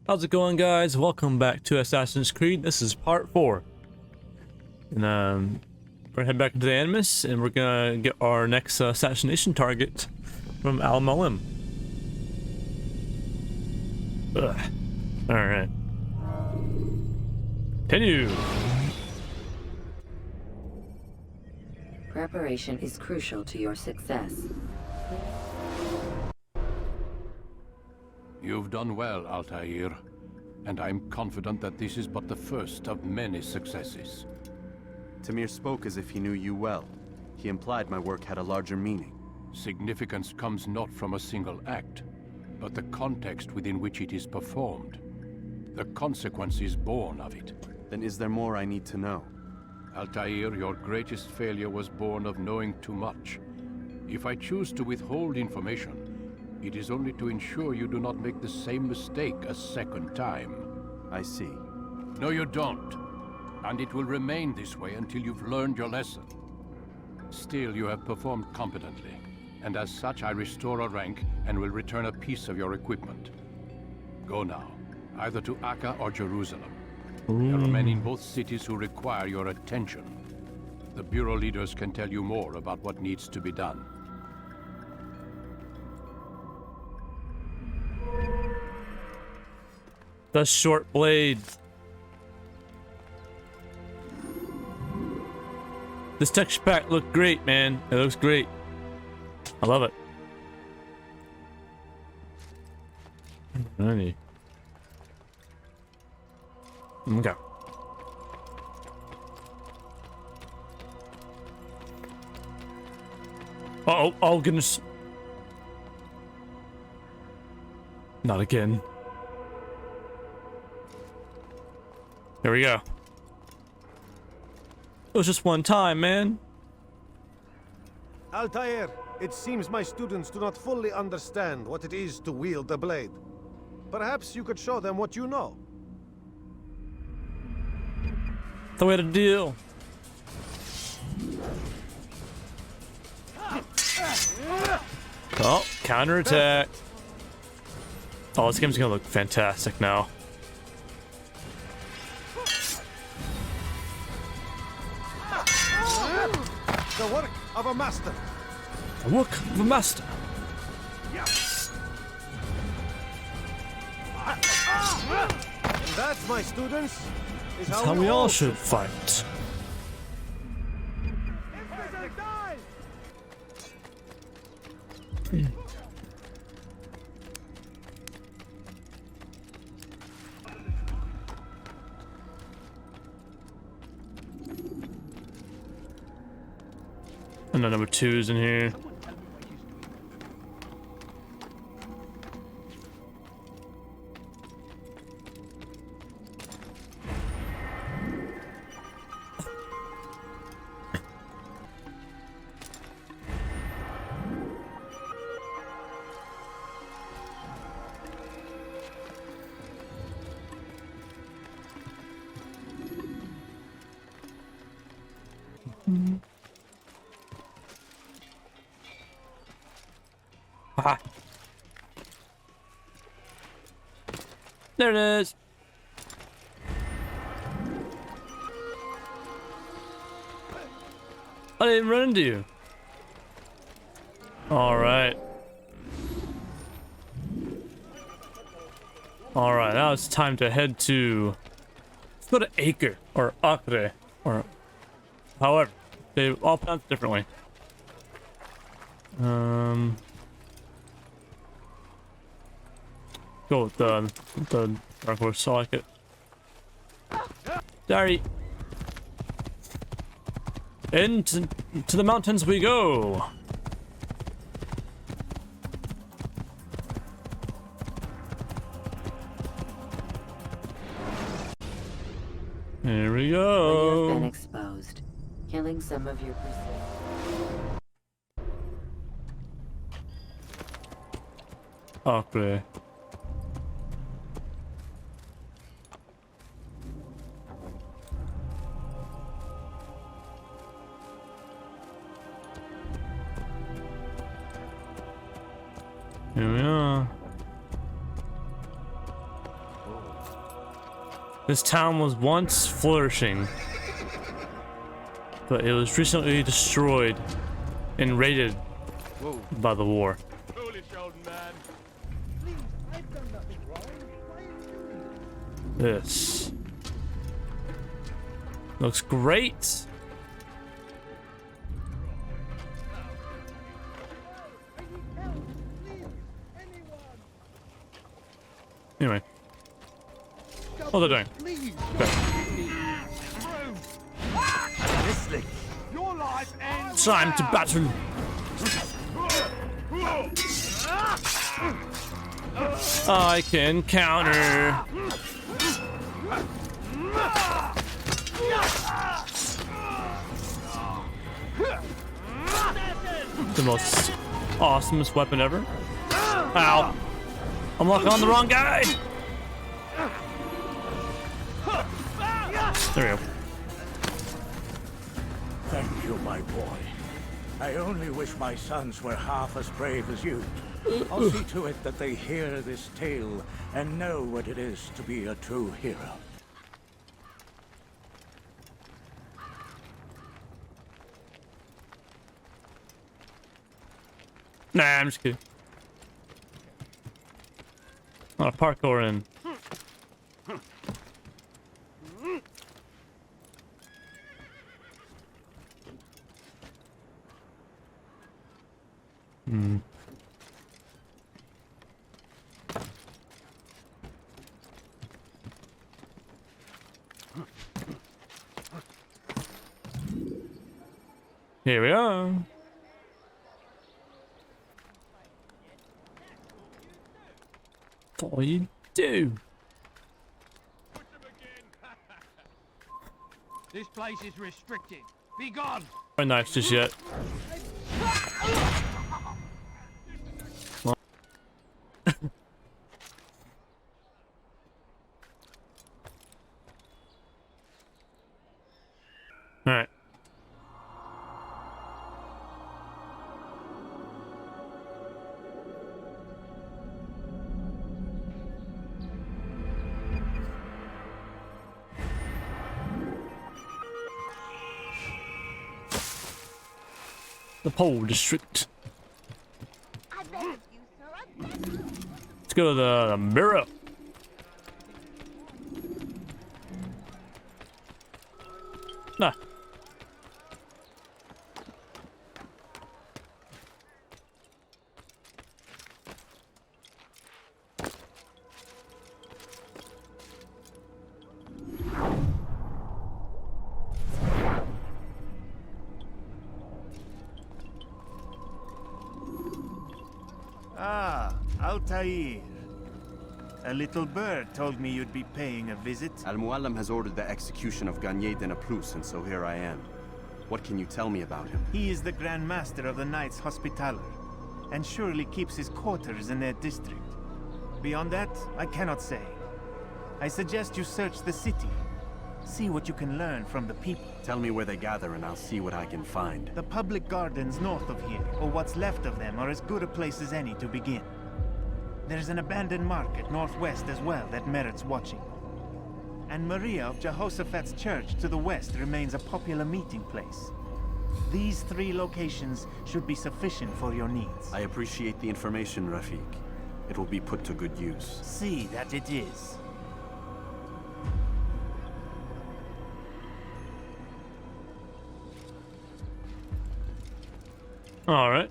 How's it going, guys? Welcome back to Assassin's Creed. This is part 4. And we're gonna head back into the Animus and we're gonna get our next assassination target from Mualim. Alright. Continue. Preparation is crucial to your success. You've done well, Altair, and I'm confident that this is but the first of many successes. Tamir spoke as if he knew you well. He implied my work had a larger meaning. Significance comes not from a single act, but the context within which it is performed. The consequences born of it. Then is there more I need to know? Altair, your greatest failure was born of knowing too much. If I choose to withhold information, it is only to ensure you do not make the same mistake a second time. I see. No, you don't. And it will remain this way until you've learned your lesson. Still, you have performed competently, and as such I restore a rank and will return a piece of your equipment. Go now, either to Acre or Jerusalem. There are men in both cities who require your attention. The Bureau leaders can tell you more about what needs to be done. The short blade. This texture pack looked great, man. It looks great. I love it. Alrighty. Okay. Uh-oh. Oh, goodness. Not again. There we go. It was just one time, man. Altair, it seems my students do not fully understand what it is to wield the blade. Perhaps you could show them what you know. The way to deal. Oh, counterattack. Oh, this game's gonna look fantastic now. The work of a master. The work of a master. And that, my students, is That's how we all should fight. And the number 2's in here. Haha. There it is. I didn't run into you. All right. All right. Now it's time to head to. Let's go to Acre or Acre or however they all pronounce it differently. Go with the dark horse. I like it. Sorry. Into the mountains we go. Here we go. You have been exposed, killing some of your pursuit. Acre. Here we are. This town was once flourishing, but it was recently destroyed and raided by the war. This looks great. Anyway, what are they doing? Okay. Time to battle. I can counter. The most awesomest weapon ever. Ow. I'm locking on the wrong guy. There we go. Thank you, my boy. I only wish my sons were half as brave as you. I'll see to it that they hear this tale and know what it is to be a true hero. Nah, I'm just kidding. Oh, parkour in. Here we are. What you do? This place is restricted. Be gone. No knives just yet. All right. The Pole District. Let's go to the mirror. Nah. Ah, Altair. A little bird told me you'd be paying a visit. Mualim has ordered the execution of Garnier de Naplouse, and so here I am. What can you tell me about him? He is the Grand Master of the Knights Hospitaller, and surely keeps his quarters in their district. Beyond that, I cannot say. I suggest you search the city. See what you can learn from the people. Tell me where they gather and I'll see what I can find. The public gardens north of here, or what's left of them, are as good a place as any to begin. There's an abandoned market northwest as well that merits watching. And Maria of Jehoshaphat's church to the west remains a popular meeting place. These three locations should be sufficient for your needs. I appreciate the information, Rafiq. It will be put to good use. See that it is. All right.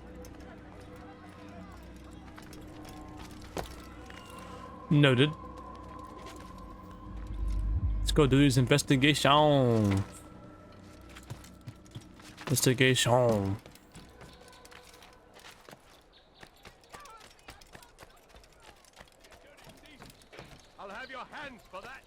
Noted. Let's go do this investigation. Investigation. I'll have your hands for that.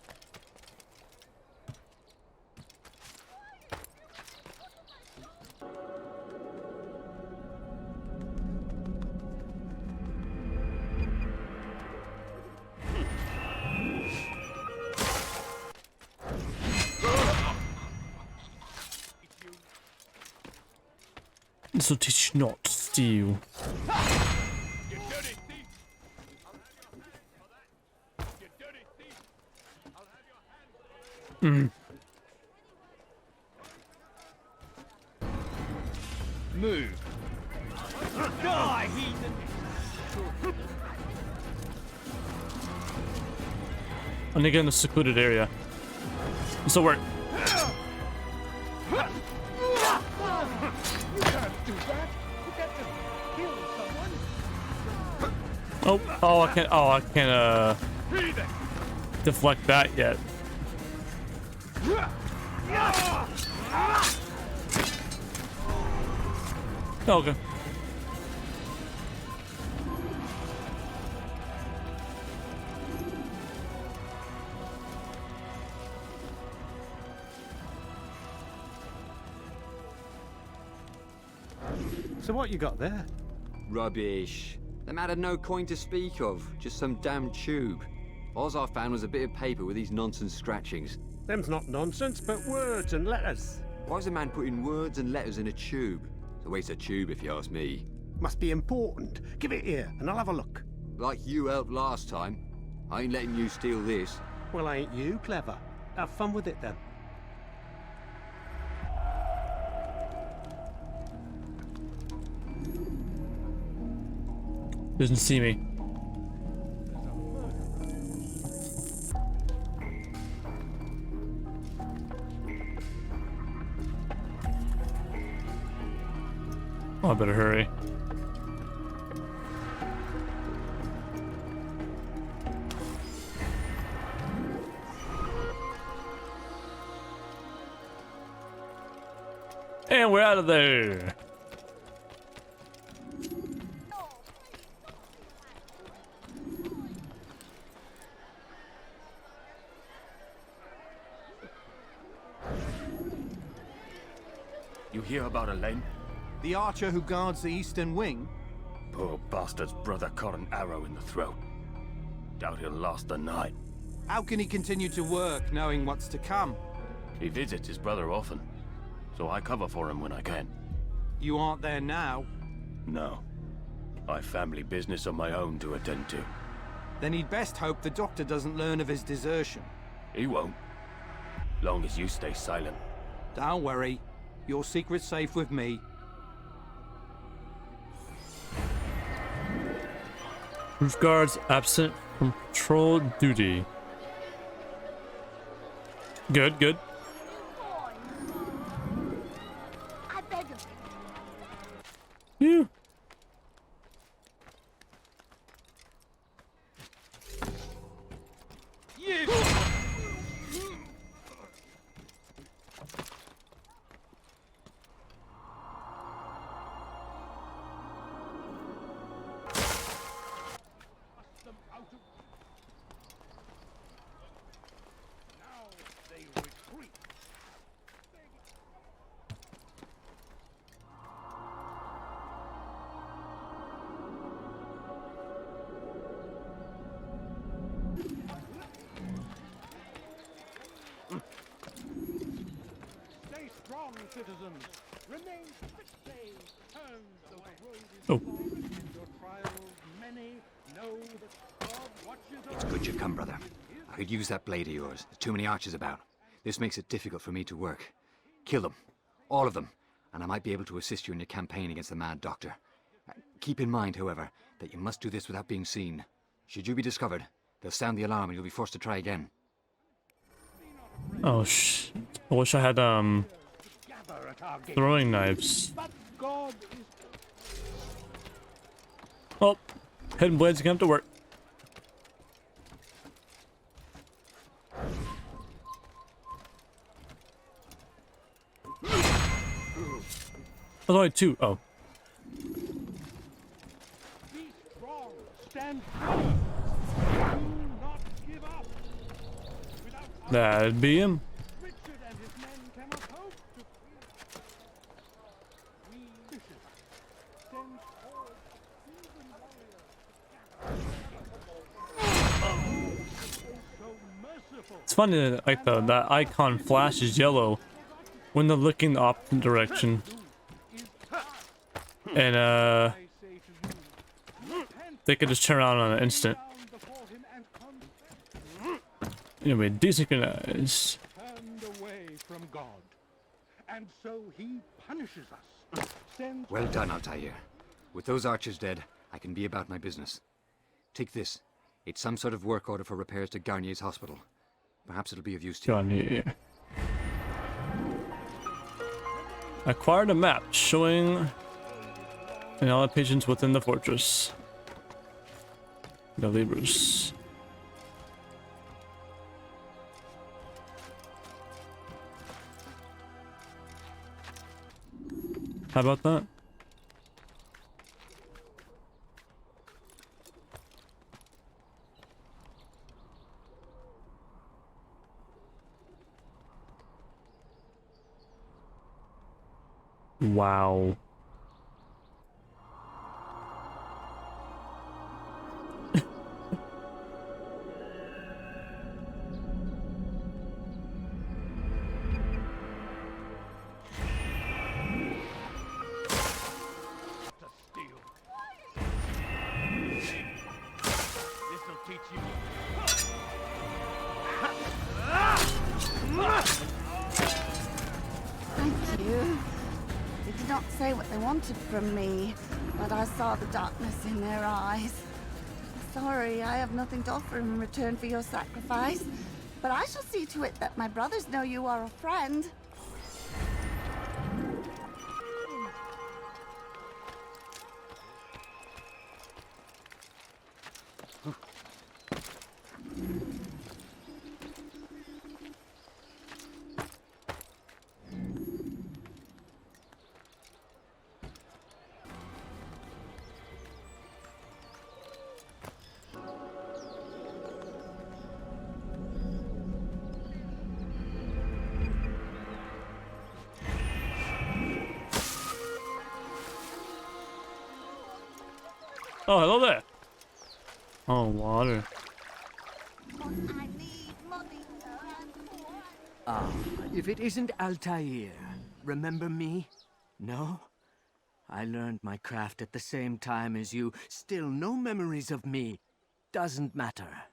This will teach you not to steal. You dirty thief! I'll have your hands for that. You dirty thief! I'll have your hands Move. Die, heathen! I need to get in a secluded area. This will work. You can't do that. You can't just kill someone. I can't deflect that yet. Oh, okay. So what you got there? Rubbish. The man had no coin to speak of, just some damn tube. All I found was a bit of paper with these nonsense scratchings. Them's not nonsense, but words and letters. Why is a man putting words and letters in a tube? It's a waste of tube if you ask me. Must be important. Give it here, and I'll have a look. Like you helped last time. I ain't letting you steal this. Well, ain't you clever? Have fun with it then. Doesn't see me. Oh, I better hurry. And we're out of there. You hear about Elaine? The archer who guards the eastern wing? Poor bastard's brother caught an arrow in the throat. Doubt he'll last the night. How can he continue to work, knowing what's to come? He visits his brother often, so I cover for him when I can. You aren't there now? No. I've family business of my own to attend to. Then he'd best hope the doctor doesn't learn of his desertion. He won't. Long as you stay silent. Don't worry. Your secret's safe with me. Roof guards absent from patrol duty. Good, good. I beg of You. Stay strong, citizens. Remain strictly turned so the road is Oh. long and your trials many. Know that God watches over It's good you come, brother. I could use that blade of yours. There's too many archers about. This makes it difficult for me to work. Kill them. All of them. And I might be able to assist you in your campaign against the Mad Doctor. Keep in mind, however, that you must do this without being seen. Should you be discovered, they'll sound the alarm and you'll be forced to try again. Oh I wish I had gather at our gate. throwing knives. But God is Oh, hidden blades come to work. There's only two. Oh. be strong. Stand firm. Do not give up. Without That'd be him. Richard and his men cannot hope to we bishops send forth heathen warriors so merciful. It's funny that like that icon flashes yellow when they're looking the opposite direction. And I say to you, repent they could just turn around on an instant. down before him and confess. Anyway, desynchronized. Turn god. And so he punishes us. Sends Well done, Altair. With those archers dead, I can be about my business. Take this. It's some sort of work order for repairs to Garnier's hospital. Perhaps it'll be of use to you. Garnier. Acquired a map showing all the patients within the fortress. The laborers. How about that? Wow. Thank you. They did not say what they wanted from me, but I saw the darkness in their eyes. Sorry, I have nothing to offer in return for your sacrifice, but I shall see to it that my brothers know you are a friend. Oh, hello there. Oh, water. Ah, if it isn't Altair, remember me? No? I learned my craft at the same time as you. Still no memories of me. Doesn't matter.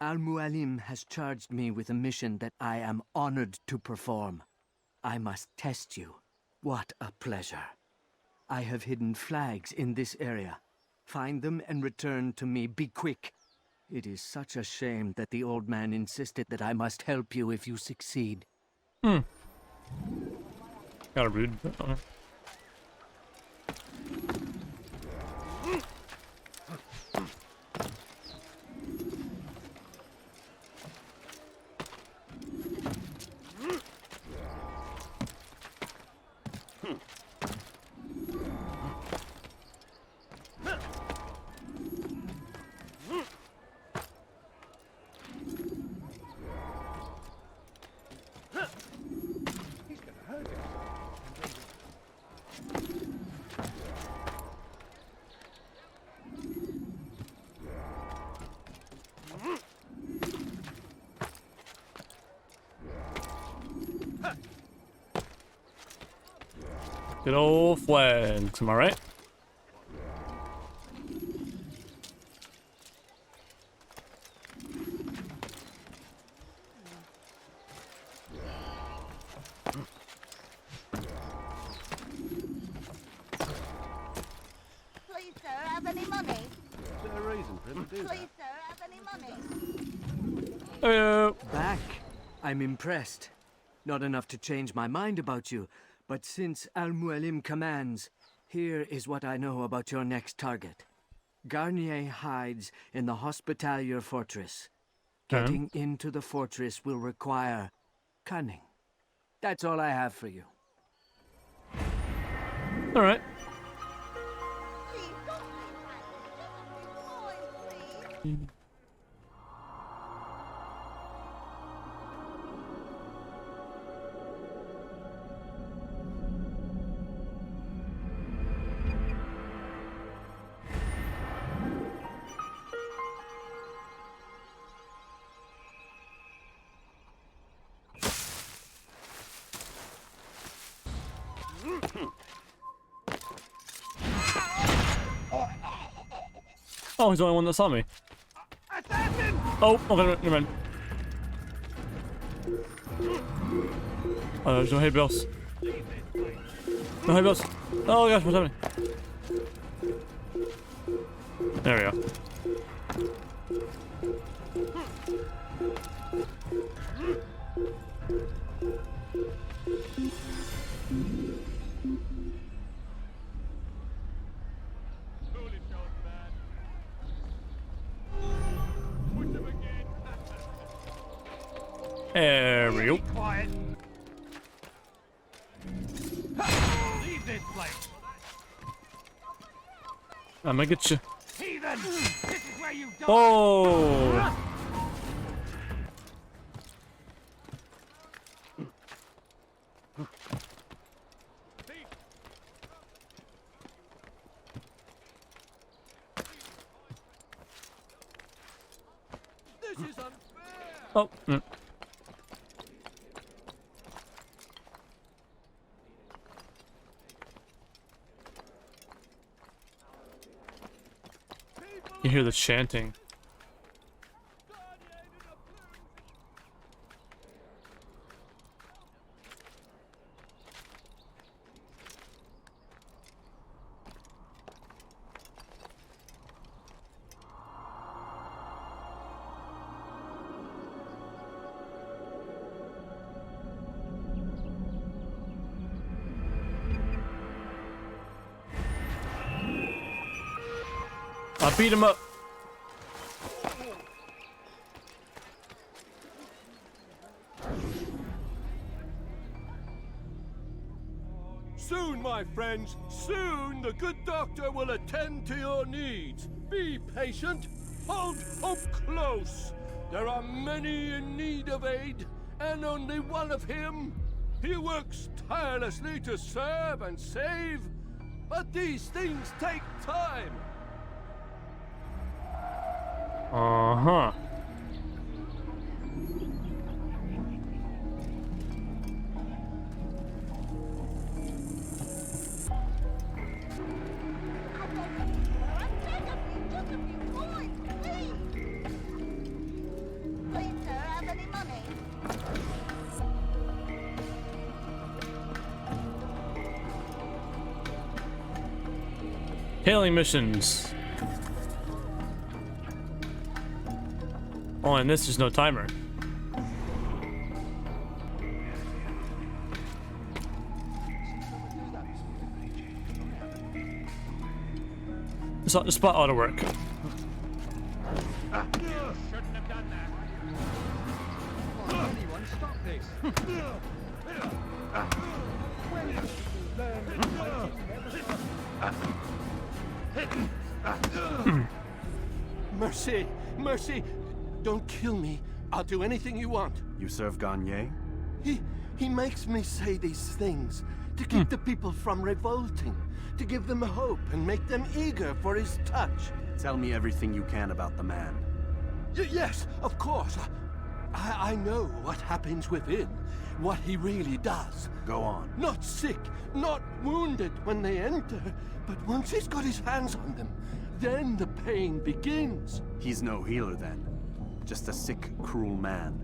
Mualim has charged me with a mission that I am honored to perform. I must test you. What a pleasure. I have hidden flags in this area. Find them and return to me. Be quick. It is such a shame that the old man insisted that I must help you if you succeed. Gotta read. Good old flags, am I right? Please, sir, have any money? Is there a reason for him to do that? Please, sir, have any money? Hello. Back. I'm impressed. Not enough to change my mind about you, but since Mualim commands, here is what I know about your next target. Garnier hides in the Hospitalier Fortress. Getting into the fortress will require cunning. That's all I have for you. All right. Oh, he's the only one that saw me. Oh, okay, never mind. Oh, there's no hay bales. No hay bales. Oh gosh, what's happening? There we go. There we go. Quiet. Leave this place. I'm gonna get you. Heathen! This is where you die. Oh! This is unfair. Oh. You hear the chanting. I beat him up. Soon, my friends, soon the good doctor will attend to your needs. Be patient. Hold hope close. There are many in need of aid, and only one of him. He works tirelessly to serve and save, but these things take time. Uh-huh. Hailing missions. Oh, and this is no timer. The spot ought to work. Shouldn't have done that. Come on, anyone, stop this. When did you learn Mercy, mercy. Don't kill me. I'll do anything you want. You serve Garnier? He makes me say these things to keep the people from revolting, to give them hope and make them eager for his touch. Tell me everything you can about the man. Yes, of course. I know what happens within, what he really does. Go on. Not sick, not wounded when they enter, but once he's got his hands on them, then the pain begins. He's no healer then. Just a sick, cruel man.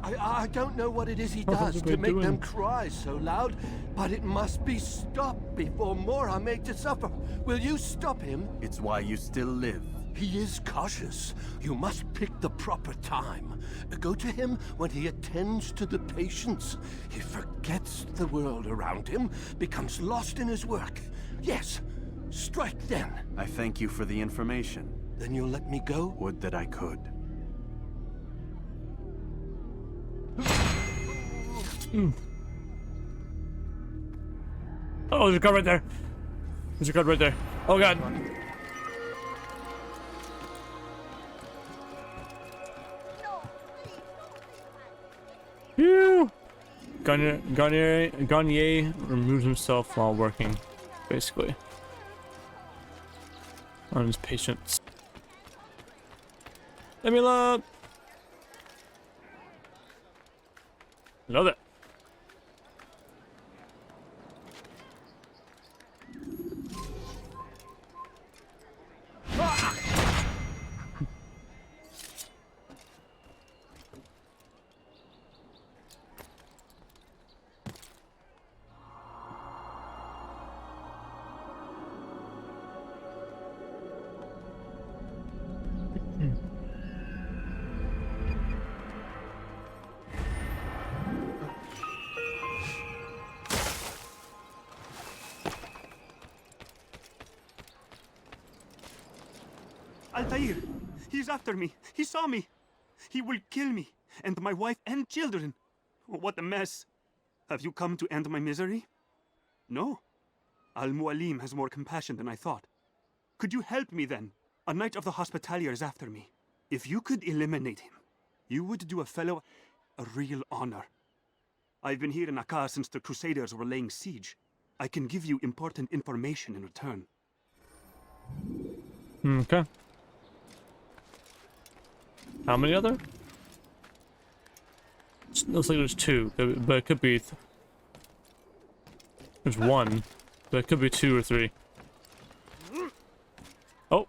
I don't know what it is he does to make them cry so loud, but it must be stopped before more are made to suffer. Will you stop him? It's why you still live. He is cautious. You must pick the proper time. Go to him when he attends to the patients. He forgets the world around him, becomes lost in his work. Yes, strike then. I thank you for the information. Then you'll let me go? Would that I could. Oh, there's a car right there. There's a car right there. Oh god. Phew. Garnier removes himself while working, basically, on his patients. Let me love. Love it. Altair! He's after me! He saw me! He will kill me, and my wife and children! What a mess! Have you come to end my misery? No. Mualim has more compassion than I thought. Could you help me then? A knight of the Hospitalier is after me. If you could eliminate him, you would do a fellow a real honor. I've been here in Acre since the Crusaders were laying siege. I can give you important information in return. Okay. How many other? Looks like there's two, but it could be... There's one, but it could be two or three. Oh.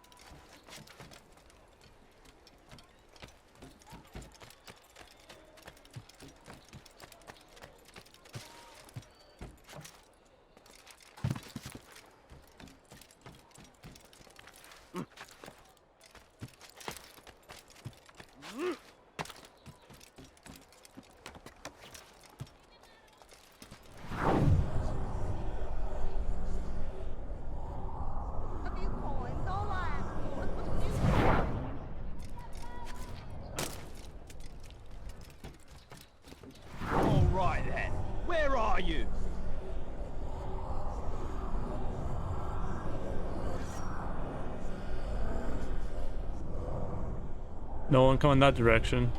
No one coming that direction.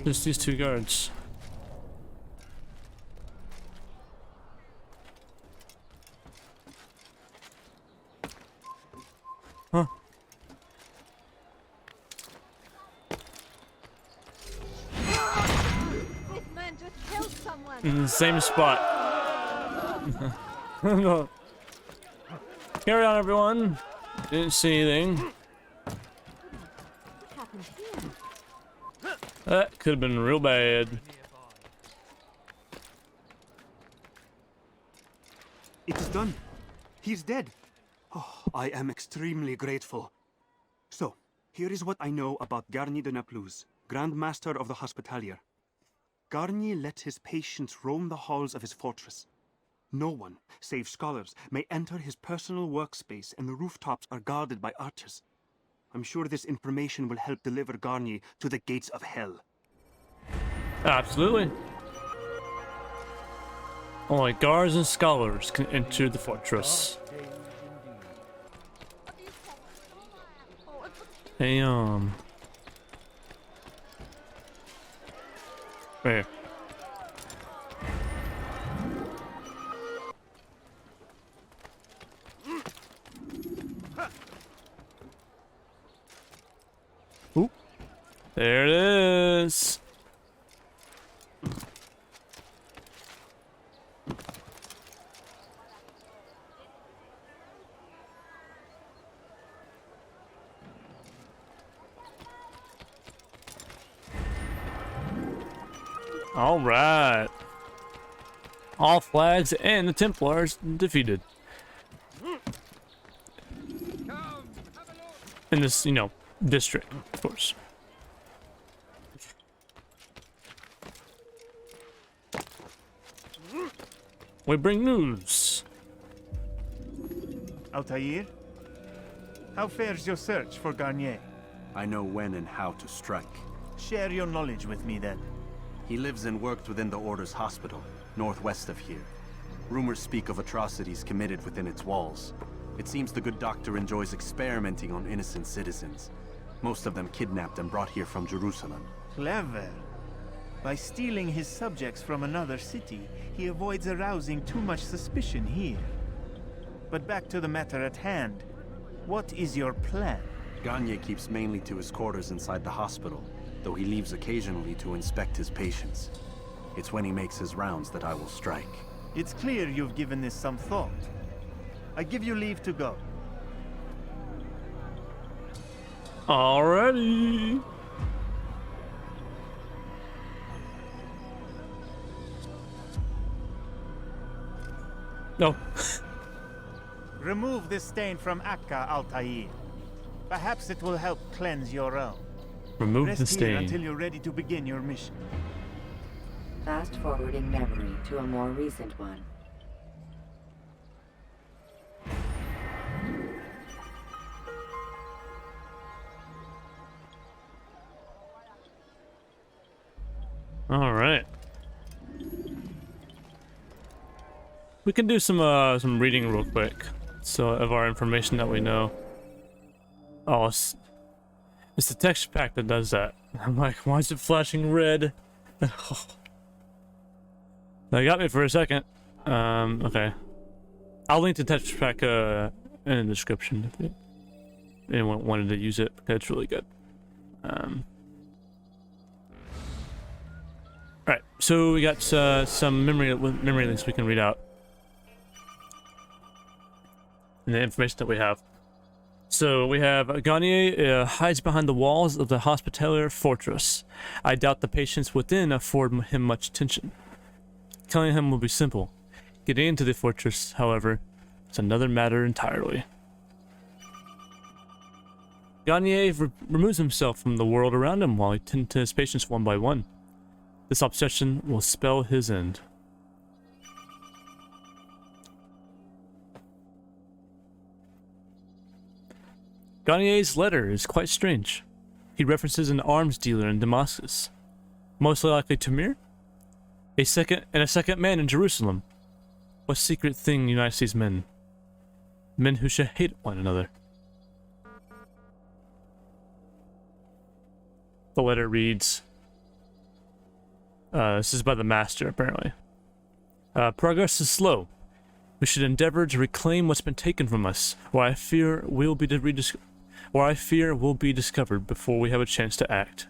Just these two guards. Huh. This man just killed someone. In the same spot. No. Carry on, everyone. Didn't see anything. That could have been real bad. It is done. He's dead. Oh, I am extremely grateful. So, here is what I know about Garnier de Naplouse, Grand Master of the Hospitalier. Garnier let his patients roam the halls of his fortress. No one, save scholars, may enter his personal workspace, and the rooftops are guarded by archers. I'm sure this information will help deliver Garnier to the gates of hell. Absolutely. Only guards and scholars can enter the fortress. Hey, Where? Oop. There it is. All right. All flags and the Templars defeated. In this, district, of course. We bring news. Altair? How fares your search for Garnier? I know when and how to strike. Share your knowledge with me then. He lives and worked within the Order's hospital, northwest of here. Rumors speak of atrocities committed within its walls. It seems the good doctor enjoys experimenting on innocent citizens. Most of them kidnapped and brought here from Jerusalem. Clever. By stealing his subjects from another city, he avoids arousing too much suspicion here. But back to the matter at hand. What is your plan? Garnier keeps mainly to his quarters inside the hospital, though he leaves occasionally to inspect his patients. It's when he makes his rounds that I will strike. It's clear you've given this some thought. I give you leave to go. Alrighty. No. Remove this stain from Acre, Altair. Perhaps it will help cleanse your own. Remove Rest the here stain. until you're ready to begin your mission. Fast forwarding memory to a more recent one. All right. We can do some reading real quick, so of our information that we know. Oh, it's the texture pack that does that. I'm like, why is it flashing red? That got me for a second. Okay. I'll link the texture pack in the description if anyone wanted to use it, because it's really good. Alright, so we got some memory links we can read out. And the information that we have. So we have Garnier hides behind the walls of the Hospitaller Fortress. I doubt the patients within afford him much attention. Killing him will be simple. Getting into the fortress, however, is another matter entirely. Garnier removes himself from the world around him while he tends to his patients one by one. This obsession will spell his end. Garnier's letter is quite strange. He references an arms dealer in Damascus, mostly likely Tamir, a second man in Jerusalem. What secret thing unites these men? Men who should hate one another. The letter reads, this is by the master, apparently. Progress is slow. We should endeavor to reclaim what's been taken from us, or I fear will be discovered before we have a chance to act.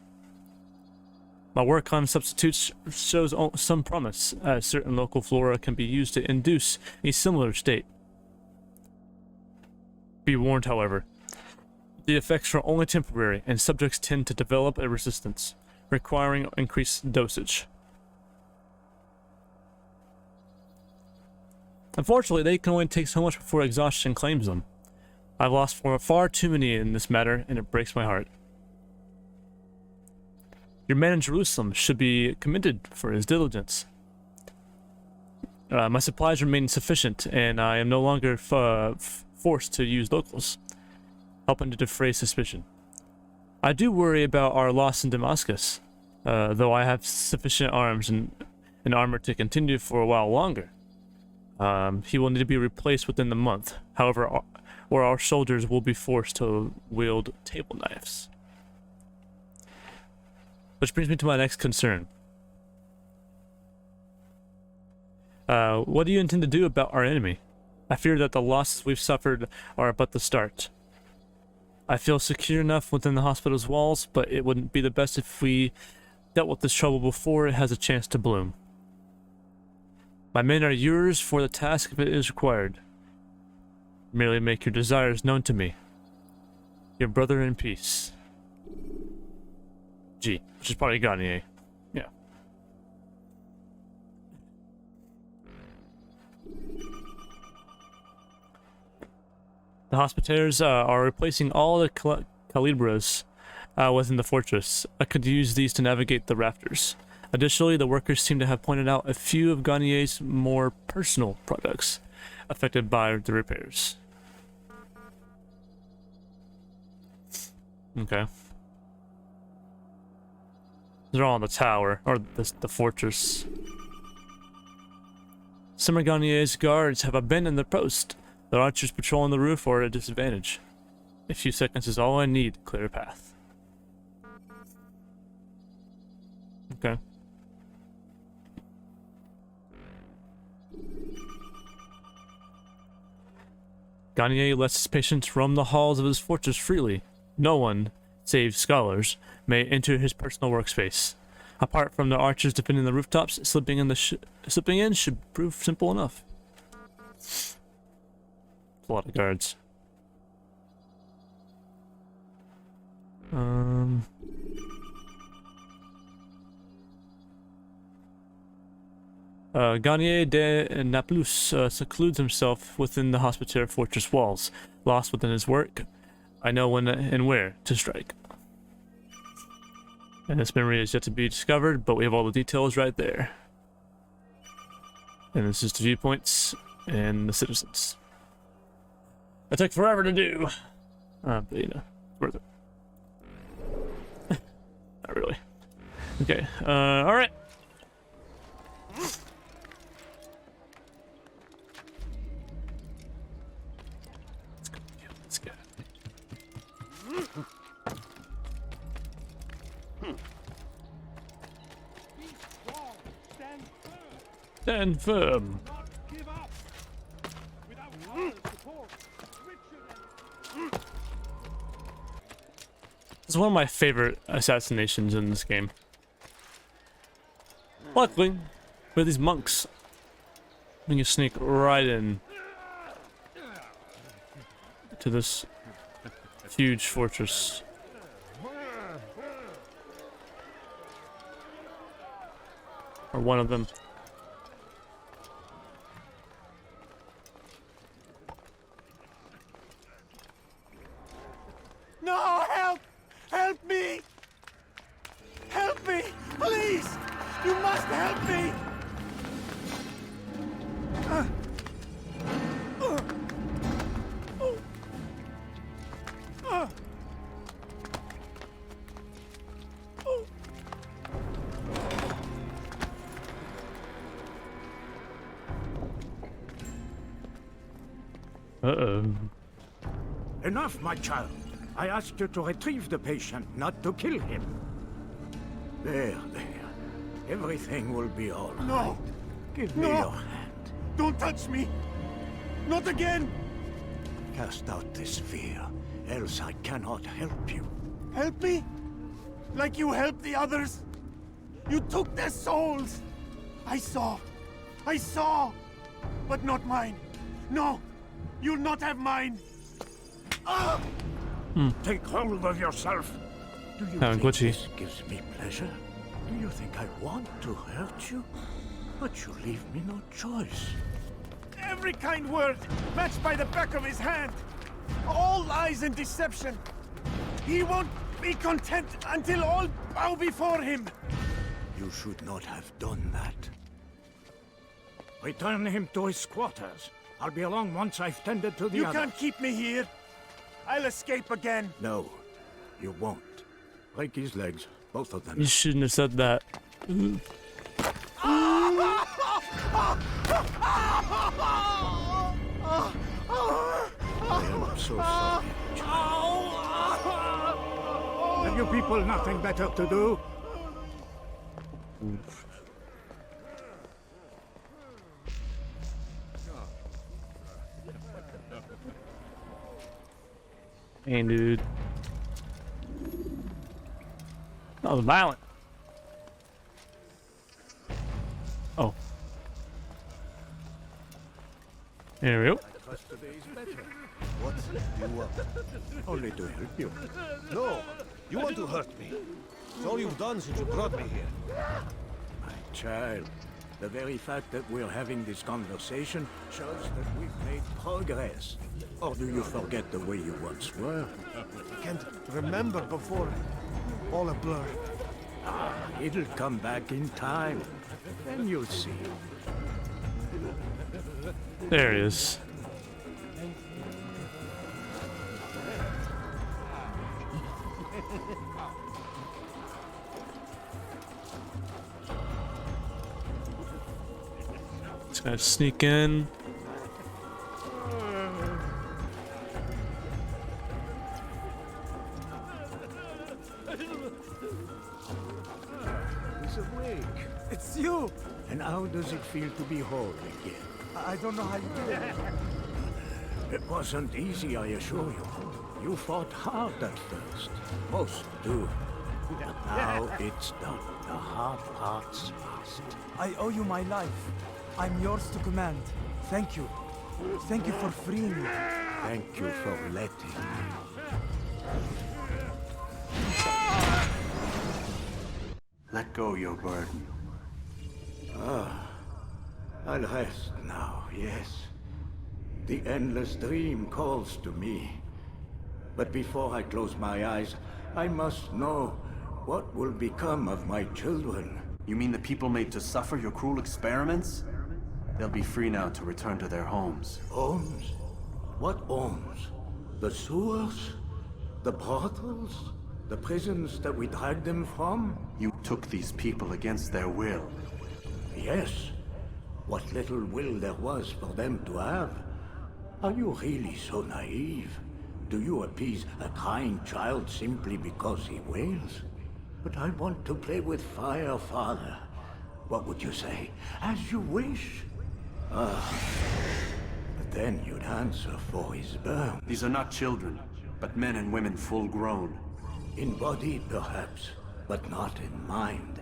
My work on substitutes shows some promise, as certain local flora can be used to induce a similar state. Be warned, however. The effects are only temporary, and subjects tend to develop a resistance, requiring increased dosage. Unfortunately, they can only take so much before exhaustion claims them. I've lost far too many in this matter, and it breaks my heart. Your man in Jerusalem should be commended for his diligence. My supplies remain sufficient, and I am no longer forced to use locals, helping to defray suspicion. I do worry about our loss in Damascus, though I have sufficient arms and armor to continue for a while longer. He will need to be replaced within the month, however, or our soldiers will be forced to wield table knives. Which brings me to my next concern. What do you intend to do about our enemy? I fear that the losses we've suffered are but the start. I feel secure enough within the hospital's walls, but it wouldn't be the best if we dealt with this trouble before it has a chance to bloom. My men are yours for the task if it is required. Merely make your desires known to me. Your brother in peace. G, which is probably Garnier. Yeah. The Hospitallers are replacing all the calibras within the fortress. I could use these to navigate the rafters. Additionally, the workers seem to have pointed out a few of Garnier's more personal products affected by the repairs. Okay. They're all in the tower, or the fortress. Some of Garnier's guards have abandoned their post. The archers patrolling the roof are at a disadvantage. A few seconds is all I need to clear a path. Okay. Garnier lets his patients roam the halls of his fortress freely. No one, save scholars, may enter his personal workspace. Apart from the archers defending the rooftops, slipping in should prove simple enough. It's a lot of guards. Garnier de Naplouse secludes himself within the Hospitaller fortress walls. Lost within his work, I know when and where to strike. And this memory is yet to be discovered, but we have all the details right there. And this is the viewpoints and the citizens. It took forever to do, but you know, worth it. Not really. Okay, alright. Stand firm. It's one of my favorite assassinations in this game. Luckily, with these monks, we can sneak right in to this huge fortress. Or one of them. No, help! Help me! Help me! Please! You must help me! Uh-oh. Enough, my child. I asked you to retrieve the patient, not to kill him. There. Everything will be all right. No! Give me your hand. Don't touch me! Not again! Cast out this fear, else I cannot help you. Help me? Like you helped the others? You took their souls! I saw! But not mine! No! You'll not have mine! Ah! Take hold of yourself. Do you think this gives me pleasure? Do you think I want to hurt you? But you leave me no choice. Every kind word matched by the back of his hand! All lies and deception! He won't be content until all bow before him! You should not have done that. Return him to his quarters. I'll be along once I've tended to the You other. can't keep me here! I'll escape again! No, you won't. Break his legs, both of them. You shouldn't have said that. I am so sorry. Have you people nothing better to do? Hey, dude. That was violent. Oh. There we go. What do you want? Only to help you. No, you want to hurt me. It's all you've done since you brought me here. My child, the very fact that we're having this conversation shows that we've made progress. Or do you forget the way you once were? I can't remember before. All a blur. It'll come back in time. Then you'll see. There he is. Just gonna sneak in. He's awake. It's you! And how does it feel to be whole again? I don't know how you did it. It wasn't easy, I assure you. You fought hard at first. Most do. But now it's done. The hard part's past. I owe you my life. I'm yours to command. Thank you. Thank you for freeing me. Thank you for letting me. Let go your burden. I'll rest now, yes. The endless dream calls to me. But before I close my eyes, I must know what will become of my children. You mean the people made to suffer your cruel experiments? They'll be free now to return to their homes. Homes? What homes? The sewers? The brothels? The prisons that we dragged them from? You took these people against their will. Yes. What little will there was for them to have. Are you really so naive? Do you appease a crying child simply because he wails? But I want to play with fire, Father. What would you say? As you wish. But then you'd answer for his burn. These are not children, but men and women full grown. In body, perhaps, but not in mind.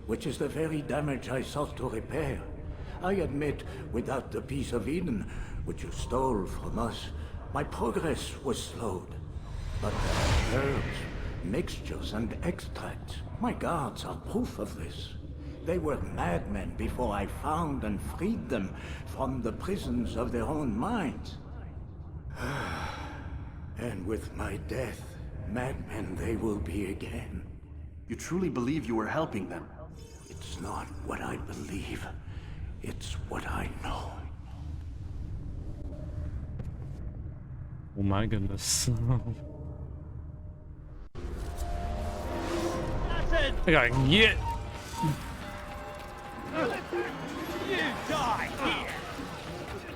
Which is the very damage I sought to repair. I admit, without the piece of Eden, which you stole from us, my progress was slowed. But there are herbs, mixtures, and extracts. My guards are proof of this. They were madmen before I found and freed them from the prisons of their own minds. And with my death, madmen they will be again. You truly believe you were helping them? It's not what I believe. It's what I know. Oh my goodness. I gotta get. You die here!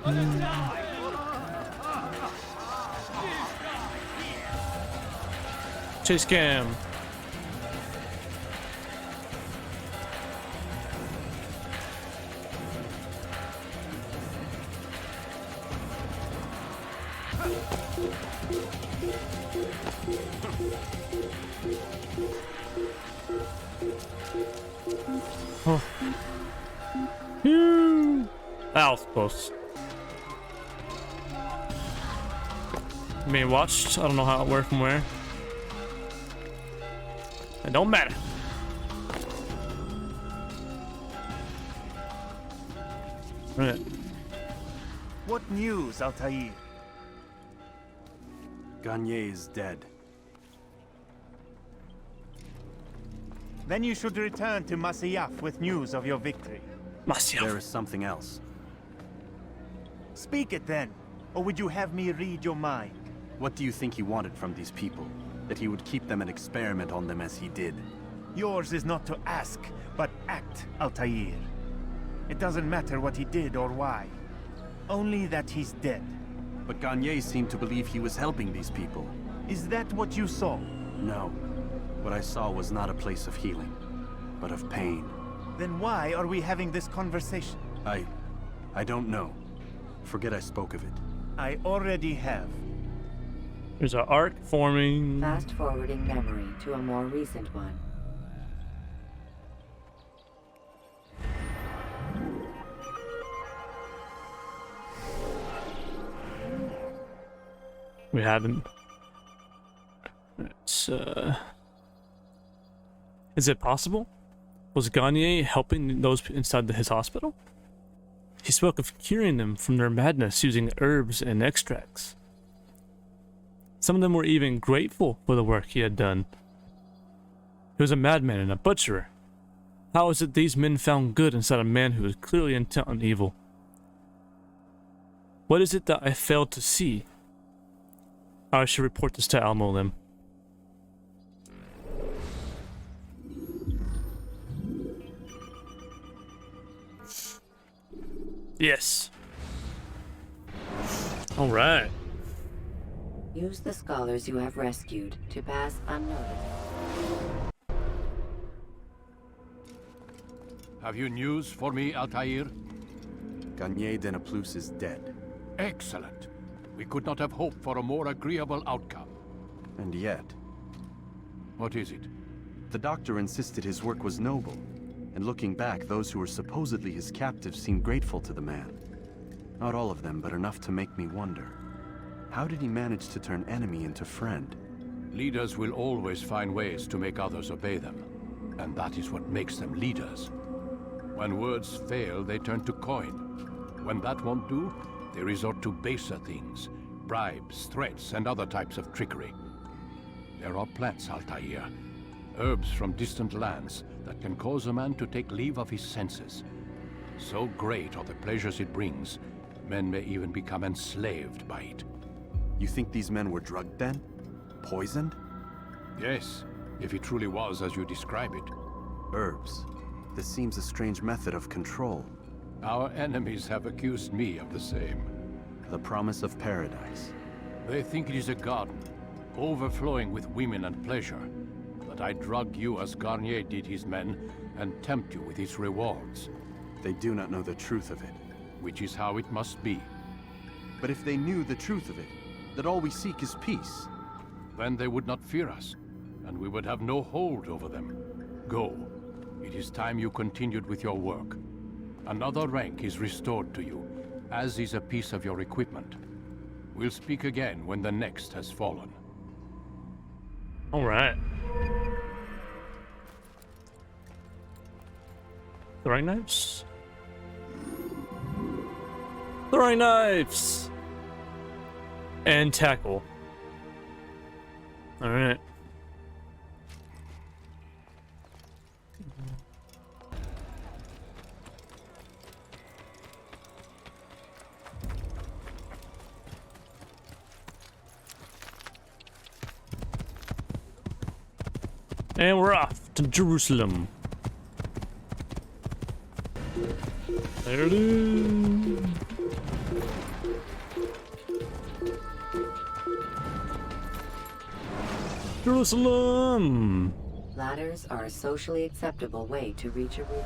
Die! Chase cam. Oh. That was close. I mean, watched. I don't know how it worked from where. It don't matter. Right. What news, Altair? Garnier is dead. Then you should return to Masyaf with news of your victory. Masyaf. There is something else. Speak it then, or would you have me read your mind? What do you think he wanted from these people? That he would keep them and experiment on them as he did? Yours is not to ask, but act, Altair. It doesn't matter what he did or why. Only that he's dead. But Garnier seemed to believe he was helping these people. Is that what you saw? No. What I saw was not a place of healing, but of pain. Then why are we having this conversation? I don't know. Forget I spoke of it. I already have. There's an arc forming. Fast-forwarding memory to a more recent one. We haven't. It's, Is it possible? Was Garnier helping those inside his hospital? He spoke of curing them from their madness using herbs and extracts. Some of them were even grateful for the work he had done. He was a madman and a butcher. How is it these men found good inside a man who was clearly intent on evil? What is it that I failed to see? I should report this to Mualim. Yes. All right. Use the scholars you have rescued to pass unnoticed. Have you news for me, Altair? Garnier de Naplouse is dead. Excellent. We could not have hoped for a more agreeable outcome. And yet... What is it? The doctor insisted his work was noble. And looking back, those who were supposedly his captives seemed grateful to the man. Not all of them, but enough to make me wonder. How did he manage to turn enemy into friend? Leaders will always find ways to make others obey them. And that is what makes them leaders. When words fail, they turn to coin. When that won't do, they resort to baser things. Bribes, threats, and other types of trickery. There are plants, Altair. Herbs from distant lands that can cause a man to take leave of his senses. So great are the pleasures it brings, men may even become enslaved by it. You think these men were drugged then? Poisoned? Yes, if it truly was as you describe it. Herbs. This seems a strange method of control. Our enemies have accused me of the same. The promise of paradise. They think it is a garden, overflowing with women and pleasure. but I drug you as Garnier did his men and tempt you with his rewards. They do not know the truth of it. Which is how it must be. But if they knew the truth of it, that all we seek is peace, then they would not fear us, and we would have no hold over them. Go. It is time you continued with your work. Another rank is restored to you, as is a piece of your equipment. We'll speak again when the next has fallen. All right. Throwing knives? Throwing knives! And tackle. All right. And we're off to Jerusalem. There it is. Jerusalem. Ladders are a socially acceptable way to reach a roof.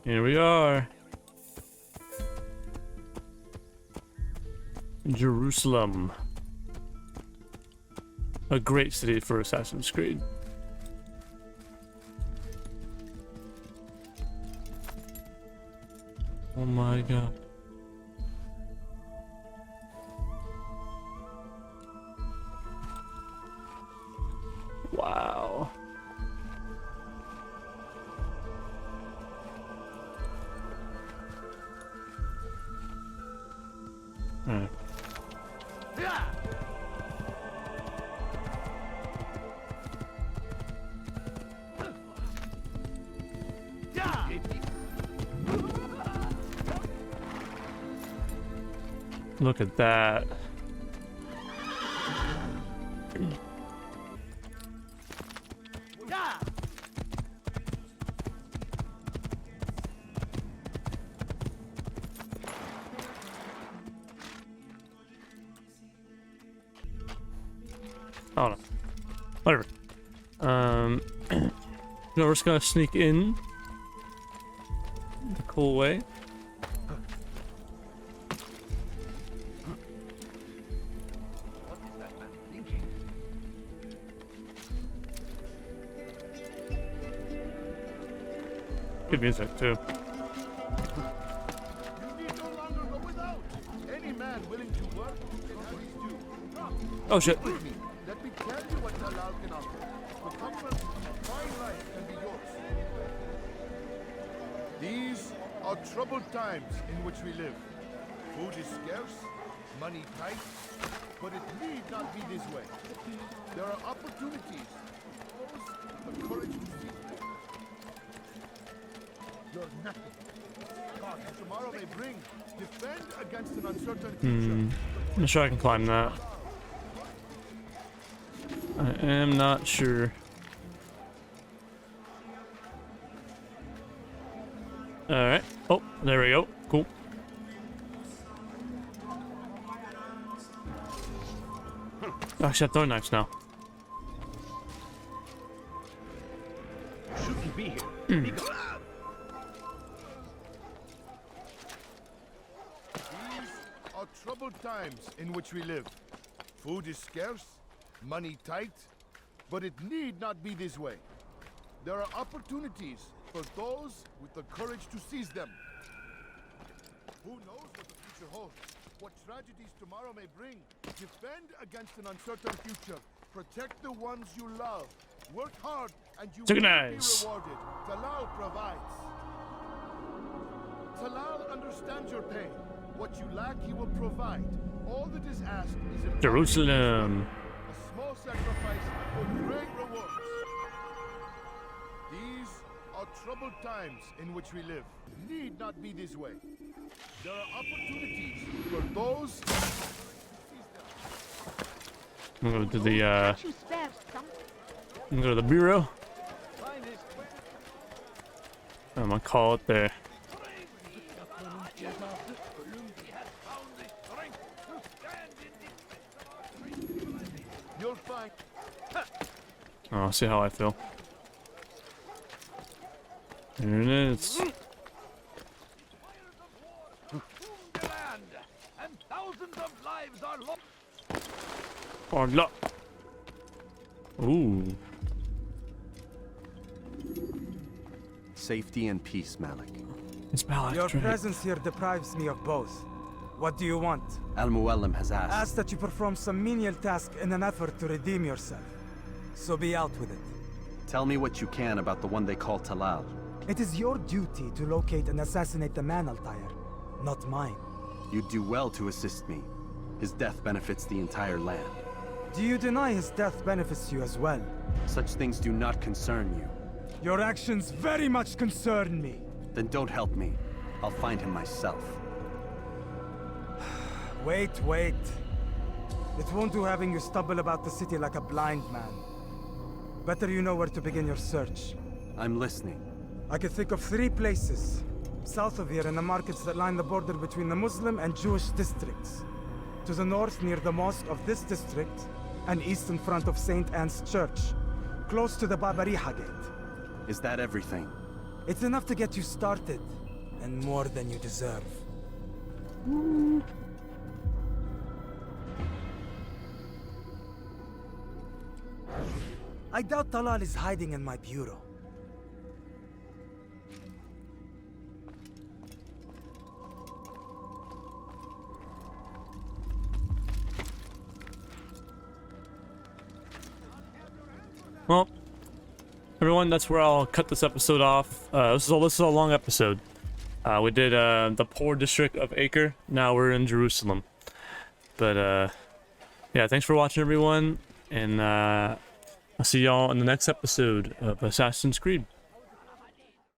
Here we are. Jerusalem. A great city for Assassin's Creed. Oh my god. Wow. Alright. Look at that. Oh no. Whatever. No, we're just gonna sneak in the cool way. Good music too. Oh shit. Let me tell you what Talal can offer. For comfort, fine life can be yours. These are troubled times in which we live. Food is scarce, money tight, but it need not be this way. There are opportunities. Those with the courage to seek them. You're nothing. God, tomorrow may bring. Defend against an uncertain future. I'm not sure I can climb that. I am not sure. Alright. Oh, there we go. Cool. Actually, I have throwing knives now. Shouldn't be here. These are troubled times in which we live. Food is scarce, money tight, but it need not be this way. There are opportunities for those with the courage to seize them. Who knows what the future holds? What tragedies tomorrow may bring? Defend against an uncertain future. Protect the ones you love. Work hard and you will be rewarded. Talal provides. Talal understands your pain. What you lack, he will provide. All that is asked is Jerusalem. a small sacrifice for great rewards. These are troubled times in which we live. Need not be this way. There are opportunities for those. I'm gonna go to the I'm gonna go to the bureau. I'm gonna call it there. You'll find. Oh, see how I feel. There it is. And thousands of lives are lost. Or luck. Ooh. Safety and peace, Malik. It's Malik. Your presence here deprives me of both. What do you want? Al-Mualim has asked. Ask that you perform some menial task in an effort to redeem yourself. So be out with it. Tell me what you can about the one they call Talal. It is your duty to locate and assassinate the man, Altair, not mine. You'd do well to assist me. His death benefits the entire land. Do you deny his death benefits you as well? Such things do not concern you. Your actions very much concern me. Then don't help me. I'll find him myself. Wait. It won't do having you stumble about the city like a blind man. Better you know where to begin your search. I'm listening. I can think of 3 places. South of here in the markets that line the border between the Muslim and Jewish districts. To the north near the mosque of this district, and east in front of St. Anne's Church, close to the Babariha Gate. Is that everything? It's enough to get you started, and more than you deserve. I doubt Talal is hiding in my bureau. Well, everyone, that's where I'll cut this episode off. This is a long episode. We did the poor district of Acre. Now we're in Jerusalem. But yeah, thanks for watching, everyone, and I'll see y'all in the next episode of Assassin's Creed.